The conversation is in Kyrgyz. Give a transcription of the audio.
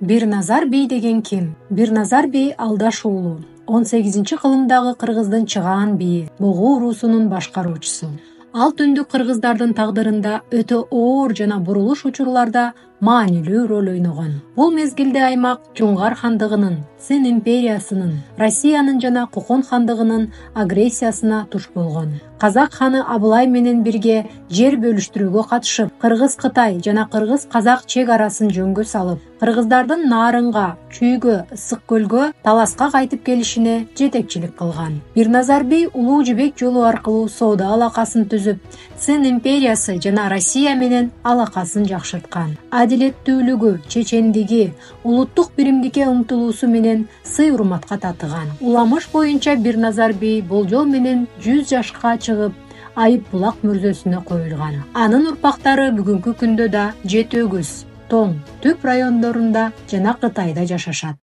Бирназар бей деген ким? Бирназар бей Алдаш уулу. 18-кылымдагы Кыргыздын чыгаан бийи, Богу уруусунун башкаруучусу. Ал түндүк кыргыздардын тагдырында өтө оор жана бурулуш учурларда маанилүү роль ойногон. Бул мезгилде аймак Чуңгар хандыгынын, Сын империясынын, Россиянын жана Кокон хандыгынын агрессиясына туш болгон. Казак ханы Абылай менен бирге жер бөлүштүрүүгө катышып, Кыргыз-Кытай жана Кыргыз-Казак чек арасын жөнгө салып, кыргыздардын Нарынга, Чүйгө, Ысык көлгө таласка кайтып келишине жетекчилик кылган. Бирназар бей Улуу Жибек жолу аркылуу соода алакасын түзүп, Сын империясы жана Россия менен алакасын жакшырткан. Адилеттүүлүгү, чечендиги, улуттук биримдикке умтулуусу менен сый-урматка татыган. Уламыш боюнча Бирназар бей болжол менен 100 жашка чыгып, Айып булак мөрзөсүнө коюлган. Анын урпактары бүгүнкү күндө да Жети Өгүз, Тоң, Түп райондорунда жана Кытайда жашашат.